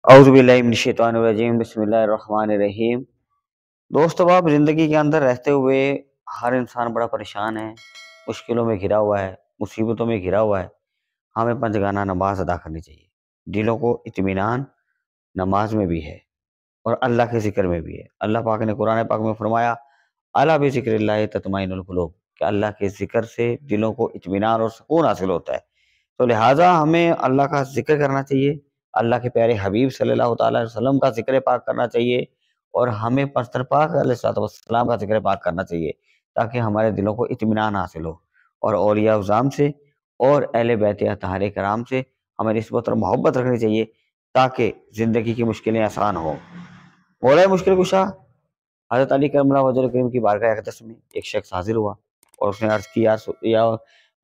اعوذ باللہ من الشیطان الرجیم بسم اللہ الرحمن الرحیم۔ دوستو، آپ زندگی کے اندر رہتے ہوئے ہر انسان بڑا پریشان ہے، مشکلوں میں گھرا ہوا ہے، مصیبتوں میں گھرا ہوا ہے۔ ہمیں پنجگانہ نماز ادا کرنی چاہیے۔ دلوں کو اطمینان نماز میں بھی ہے اور اللہ کے ذکر میں بھی ہے۔ اللہ پاک نے قرآن پاک میں فرمایا الا بذکر اللہ تطمئن القلوب، کہ اللہ کے ذکر سے دلوں کو اطمینان اور سکون حاصل ہوتا ہے۔ تو لہٰذا ہمیں اللہ کا ذکر کرنا چاہیے، اللہ کے پیارے حبیب صلی اللہ تعالیٰ علیہ وسلم کا ذکر پاک کرنا چاہیے، اور ہمیں پستر پاک علیہ السلام کا ذکر پاک کرنا چاہیے، تاکہ ہمارے دلوں کو اطمینان حاصل ہو، اور اولیاء اعظام سے اور اہل بیت اطہار کرام سے ہمیں نسبت اور محبت رکھنی چاہیے، تاکہ زندگی کی مشکلیں آسان ہوں۔ مولا مشکل کشا حضرت علی کرم اللہ وجہ کریم کی بارگاہ اقدس میں ایک شخص حاضر ہوا اور اس نے عرض کی یا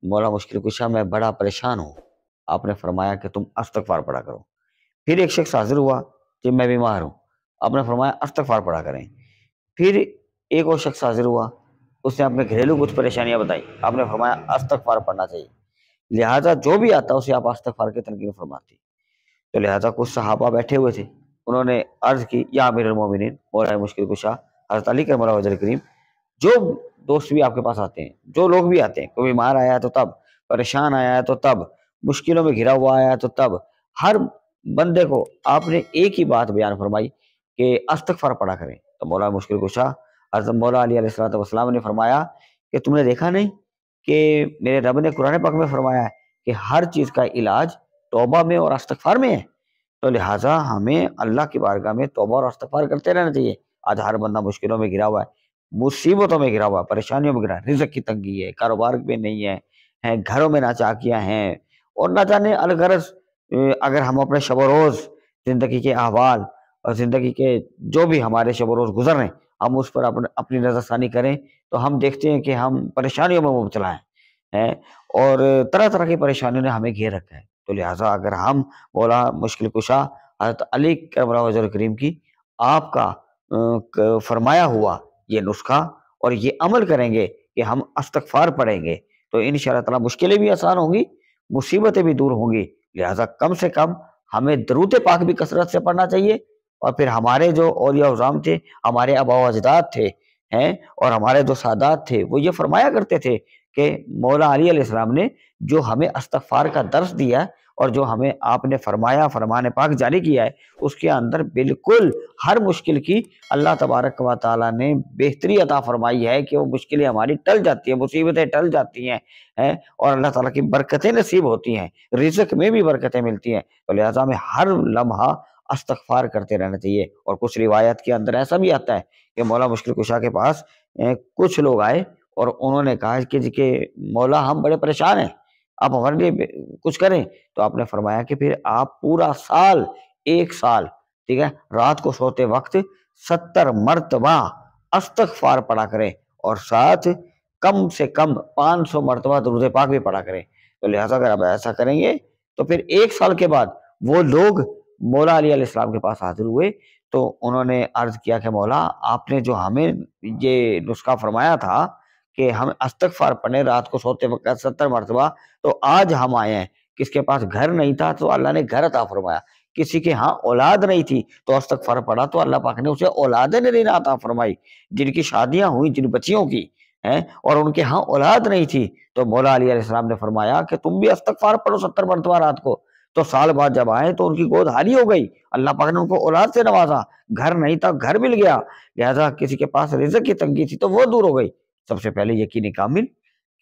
مولا مشکل کشا میں بڑا پریشان ہوں۔ آپ نے فرمایا کہ تم استغفار پڑھا کرو۔ پھر ایک شخص حاضر ہوا کہ میں بیمار ہوں۔ آپ نے فرمایا استغفار پڑھا کریں۔ پھر ایک اور شخص حاضر ہوا، اس نے اپنے گھریلو کچھ پریشانیاں بتائی، آپ نے فرمایا استغفار پڑھنا چاہیے۔ لہٰذا جو بھی آتا اسے آپ استغفار کی تلقین فرماتی۔ تو لہٰذا کچھ صحابہ بیٹھے ہوئے تھے، انہوں نے عرض کی یا امیر المومنین مولا مشکل کشا حضرت علی کرم اللہ وجہ کریم، جو دوست بھی آپ کے پاس آتے ہیں، جو لوگ بھی آتے ہیں، کوئی بیمار آیا ہے تو تب، پریشان آیا ہے تو تب، مشکلوں میں گھرا ہوا آیا ہے تو تب، ہر بندے کو آپ نے ایک ہی بات بیان فرمائی کہ استغفار پڑھا کریں۔ تو مولا مشکل کشا حضرت مولا علی علیہ السلام نے فرمایا کہ تم نے دیکھا نہیں کہ میرے رب نے قرآن پاک میں فرمایا ہے کہ ہر چیز کا علاج توبہ میں اور استغفار میں ہے۔ تو لہٰذا ہمیں اللہ کی بارگاہ میں توبہ اور استغفار کرتے رہنا چاہیے۔ آج ہر بندہ مشکلوں میں گھرا ہوا ہے، مصیبتوں میں گھرا ہوا ہے، پریشانیوں میں گھرا ہے، رزق کی تنگی ہے، کاروبار میں نہیں ہے، گھروں میں ناچاکیاں ہیں، اور نہ جانے الغرض اگر ہم اپنے شب و روز زندگی کے احوال اور زندگی کے جو بھی ہمارے شب و روز گزر رہے ہیں، ہم اس پر اپنی نظر ثانی کریں تو ہم دیکھتے ہیں کہ ہم پریشانیوں میں مبتلا ہیں، اور طرح طرح کی پریشانیوں نے ہمیں گھیر رکھا ہے۔ تو لہٰذا اگر ہم مولا مشکل کشا حضرت علی کرم اللہ وجہ کریم کی آپ کا فرمایا ہوا یہ نسخہ اور یہ عمل کریں گے کہ ہم استغفار پڑھیں گے، تو انشاءاللہ تعالی مشکلیں بھی آسان ہوں گی، مصیبتیں بھی دور ہوں گی۔ لہٰذا کم سے کم ہمیں درود پاک بھی کثرت سے پڑھنا چاہیے، اور پھر ہمارے جو اولیاء اعظام تھے، ہمارے آباء و اجداد تھے، اور ہمارے جو سادات تھے، وہ یہ فرمایا کرتے تھے کہ مولا علی علیہ السلام نے جو ہمیں استغفار کا درس دیا اور جو ہمیں آپ نے فرمایا، فرمان پاک جاری کیا ہے، اس کے اندر بالکل ہر مشکل کی اللہ تبارک و تعالیٰ نے بہتری عطا فرمائی ہے کہ وہ مشکلیں ہماری ٹل جاتی ہیں، مصیبتیں ٹل جاتی ہیں، اور اللہ تعالیٰ کی برکتیں نصیب ہوتی ہیں، رزق میں بھی برکتیں ملتی ہیں۔ تو لہٰذا ہمیں ہر لمحہ استغفار کرتے رہنا چاہیے۔ اور کچھ روایت کے اندر ایسا بھی آتا ہے کہ مولا مشکل کشا کے پاس کچھ لوگ آئے اور انہوں نے کہا کہ مولا ہم بڑے پریشان ہیں، آپ ہمارے لیے کچھ کریں۔ تو آپ نے فرمایا کہ پھر آپ پورا سال، ایک سال، ٹھیک ہے، رات کو سوتے وقت 70 مرتبہ استغفار پڑھا کریں، اور ساتھ کم سے کم 500 مرتبہ درود پاک بھی پڑھا کریں۔ تو لہٰذا اگر آپ ایسا کریں گے تو پھر ایک سال کے بعد وہ لوگ مولا علی علیہ السلام کے پاس حاضر ہوئے، تو انہوں نے عرض کیا کہ مولا آپ نے جو ہمیں یہ نسخہ فرمایا تھا کہ ہم استغفار پڑھیں رات کو سوتے وقت 70 مرتبہ، تو آج ہم آئے ہیں۔ کس کے پاس گھر نہیں تھا تو اللہ نے گھر عطا فرمایا، کسی کے ہاں اولاد نہیں تھی تو استغفار پڑھا تو اللہ پاک نے اسے اولادیں نرینہ عطا فرمائی۔ جن کی شادیاں ہوئیں، جن بچیوں کی اور ان کے ہاں اولاد نہیں تھی، تو مولا علی علیہ السلام نے فرمایا کہ تم بھی استغفار پڑھو 70 مرتبہ رات کو۔ تو سال بعد جب آئے تو ان کی گود خالی ہو گئی، اللہ پاک نے ان کو اولاد سے نوازا، گھر نہیں تھا گھر مل گیا، لہذا کسی کے پاس رزق کی تنگی تھی تو وہ دور ہو گئی۔ سب سے پہلے یقینی کامل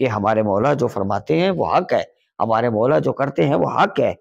کہ ہمارے مولا جو فرماتے ہیں وہ حق ہے، ہمارے مولا جو کرتے ہیں وہ حق ہے،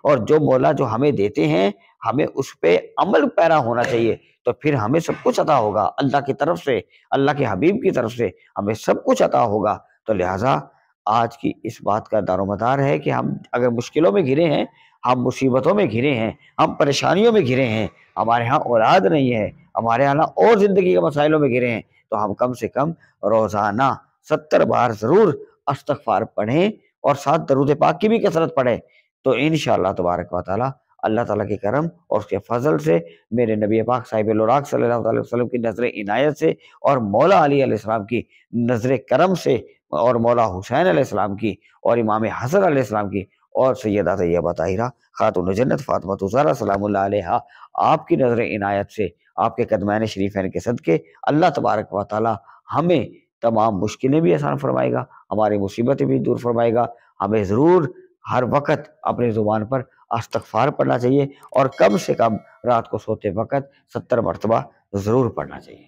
اور جو مولا جو ہمیں دیتے ہیں ہمیں اس پہ عمل پیرا ہونا چاہیے، تو پھر ہمیں سب کچھ عطا ہوگا اللہ کی طرف سے، اللہ کے حبیب کی طرف سے ہمیں سب کچھ عطا ہوگا۔ تو لہٰذا آج کی اس بات کا دار و مدار ہے کہ ہم اگر مشکلوں میں گھرے ہیں، ہم مصیبتوں میں گھرے ہیں، ہم پریشانیوں میں گھرے ہیں، ہمارے ہاں اولاد نہیں ہے، ہمارے ہاں اور زندگی کے مسائلوں میں گھرے ہیں، تو ہم کم سے کم روزانہ 70 بار ضرور استغفار پڑھیں، اور ساتھ درود پاک کی بھی کثرت پڑھیں۔ تو انشاءاللہ تبارک و تعالی اللہ تعالیٰ کے کرم اور اس کے فضل سے، میرے نبی پاک صاحب الوراق صلی اللہ علیہ وسلم کی نظر عنایت سے، اور مولا علی علیہ السلام کی نظر کرم سے، اور مولا حسین علیہ السلام کی، اور امام حسن علیہ السلام کی، اور سیدہ طیبہ طاہرہ خاتون جنت فاطمہ الزہرا سلام اللہ علیہا، آپ کی نظر عنایت سے، آپ کے قدمین شریفین کے صدقے اللہ تبارک و تعالی ہمیں تمام مشکلیں بھی آسان فرمائے گا، ہماری مصیبتیں بھی دور فرمائے گا۔ ہمیں ضرور ہر وقت اپنی زبان پر استغفار پڑھنا چاہیے، اور کم سے کم رات کو سوتے وقت 70 مرتبہ ضرور پڑھنا چاہیے۔